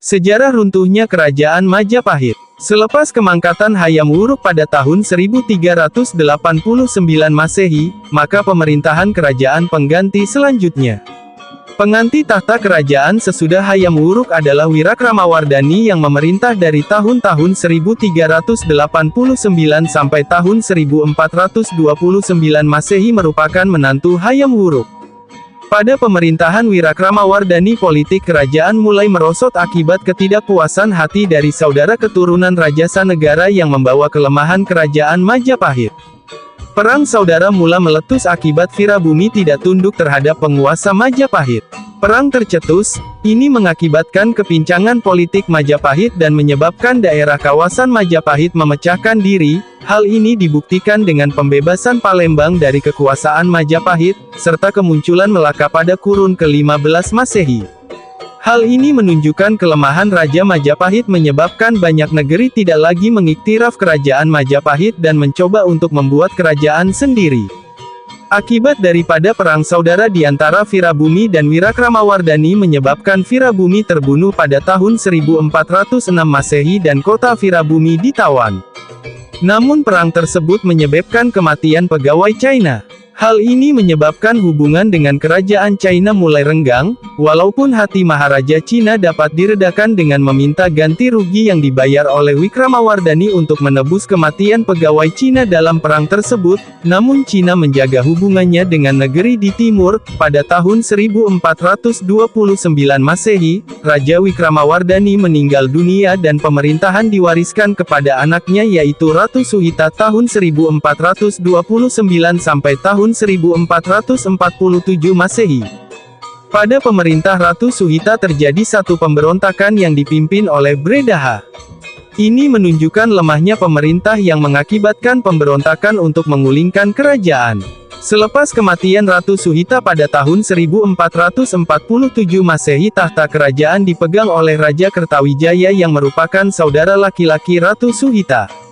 Sejarah runtuhnya Kerajaan Majapahit. Selepas kemangkatan Hayam Wuruk pada tahun 1389 Masehi, maka pemerintahan kerajaan pengganti selanjutnya. Pengganti tahta kerajaan sesudah Hayam Wuruk adalah Wirakrama-Wardhani yang memerintah dari tahun-tahun 1389 sampai tahun 1429 Masehi merupakan menantu Hayam Wuruk. Pada pemerintahan Wirakrama-Wardhani politik kerajaan mulai merosot akibat ketidakpuasan hati dari saudara keturunan Raja Sanegara yang membawa kelemahan kerajaan Majapahit. Perang saudara mula meletus akibat Virabumi tidak tunduk terhadap penguasa Majapahit. Perang tercetus, ini mengakibatkan kepincangan politik Majapahit dan menyebabkan daerah kawasan Majapahit memecahkan diri. Hal ini dibuktikan dengan pembebasan Palembang dari kekuasaan Majapahit, serta kemunculan Melaka pada kurun ke-15 Masehi. Hal ini menunjukkan kelemahan Raja Majapahit menyebabkan banyak negeri tidak lagi mengiktiraf kerajaan Majapahit dan mencoba untuk membuat kerajaan sendiri. Akibat daripada perang saudara di antara Virabumi dan Wirakrama-Wardhani menyebabkan Virabumi terbunuh pada tahun 1406 Masehi dan kota Virabumi ditawan. Namun perang tersebut menyebabkan kematian pegawai China. Hal ini menyebabkan hubungan dengan kerajaan China mulai renggang, walaupun hati Maharaja Cina dapat diredakan dengan meminta ganti rugi yang dibayar oleh Wikramawardhani untuk menebus kematian pegawai Cina dalam perang tersebut, namun Cina menjaga hubungannya dengan negeri di timur. Pada tahun 1429 Masehi, Raja Wikramawardhani meninggal dunia dan pemerintahan diwariskan kepada anaknya yaitu Ratu Suhita tahun 1429 sampai tahun 1447 Masehi. Pada pemerintah Ratu Suhita terjadi satu pemberontakan yang dipimpin oleh Bredaha. Ini menunjukkan lemahnya pemerintah yang mengakibatkan pemberontakan untuk menggulingkan kerajaan. Selepas kematian Ratu Suhita pada tahun 1447 Masehi, tahta kerajaan dipegang oleh Raja Kertawijaya yang merupakan saudara laki-laki Ratu Suhita.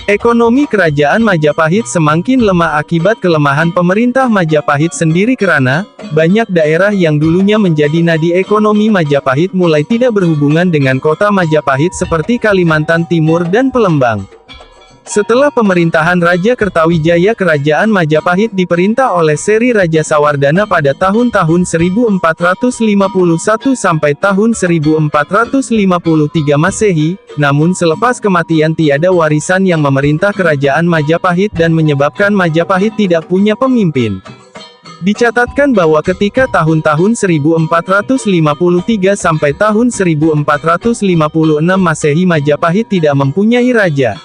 Ekonomi kerajaan Majapahit semakin lemah akibat kelemahan pemerintah Majapahit sendiri karena banyak daerah yang dulunya menjadi nadi ekonomi Majapahit mulai tidak berhubungan dengan kota Majapahit seperti Kalimantan Timur dan Palembang. Setelah pemerintahan Raja Kertawijaya, kerajaan Majapahit diperintah oleh seri Raja Sawardhana pada tahun-tahun 1451 sampai tahun 1453 Masehi, namun selepas kematian tiada warisan yang memerintah kerajaan Majapahit dan menyebabkan Majapahit tidak punya pemimpin. Dicatatkan bahwa ketika tahun-tahun 1453 sampai tahun 1456 Masehi Majapahit tidak mempunyai raja.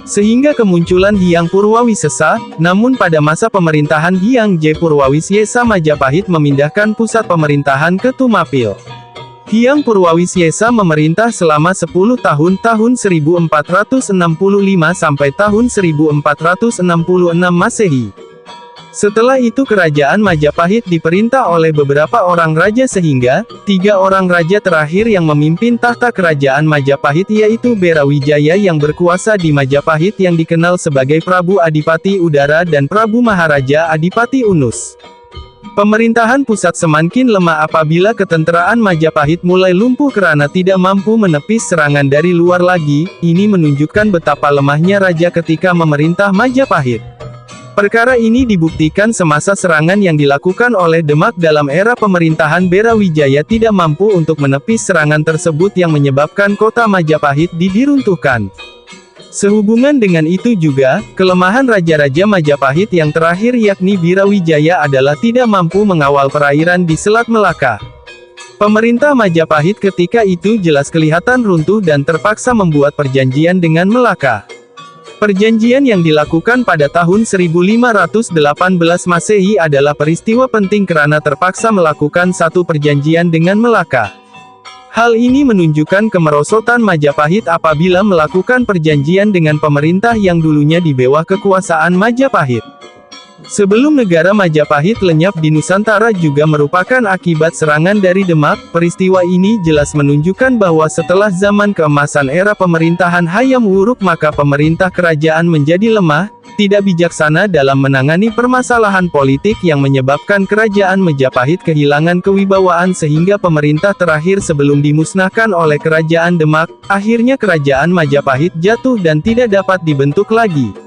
Sehingga kemunculan Hyang Purwawisesa, namun pada masa pemerintahan Hyang J. Purwawisyesa Majapahit memindahkan pusat pemerintahan ke Tumapil. Hyang Purwawisyesa memerintah selama 10 tahun 1465 sampai tahun 1466 Masehi. Setelah itu kerajaan Majapahit diperintah oleh beberapa orang raja sehingga 3 orang raja terakhir yang memimpin tahta kerajaan Majapahit yaitu Berawijaya yang berkuasa di Majapahit yang dikenal sebagai Prabu Adipati Udara dan Prabu Maharaja Adipati Unus. Pemerintahan pusat semakin lemah apabila ketenteraan Majapahit mulai lumpuh karena tidak mampu menepis serangan dari luar lagi. Ini menunjukkan betapa lemahnya raja ketika memerintah Majapahit. Perkara ini dibuktikan semasa serangan yang dilakukan oleh Demak dalam era pemerintahan Berawijaya tidak mampu untuk menepis serangan tersebut yang menyebabkan kota Majapahit diruntuhkan. Sehubungan dengan itu juga, kelemahan raja-raja Majapahit yang terakhir yakni Birawijaya adalah tidak mampu mengawal perairan di Selat Melaka. Pemerintah Majapahit ketika itu jelas kelihatan runtuh dan terpaksa membuat perjanjian dengan Melaka. Perjanjian yang dilakukan pada tahun 1518 Masehi adalah peristiwa penting karena terpaksa melakukan satu perjanjian dengan Melaka. Hal ini menunjukkan kemerosotan Majapahit apabila melakukan perjanjian dengan pemerintah yang dulunya di bawah kekuasaan Majapahit. Sebelum negara Majapahit lenyap di Nusantara juga merupakan akibat serangan dari Demak. Peristiwa ini jelas menunjukkan bahwa setelah zaman keemasan era pemerintahan Hayam Wuruk maka pemerintah kerajaan menjadi lemah, tidak bijaksana dalam menangani permasalahan politik yang menyebabkan kerajaan Majapahit kehilangan kewibawaan sehingga pemerintah terakhir sebelum dimusnahkan oleh kerajaan Demak, akhirnya kerajaan Majapahit jatuh dan tidak dapat dibentuk lagi.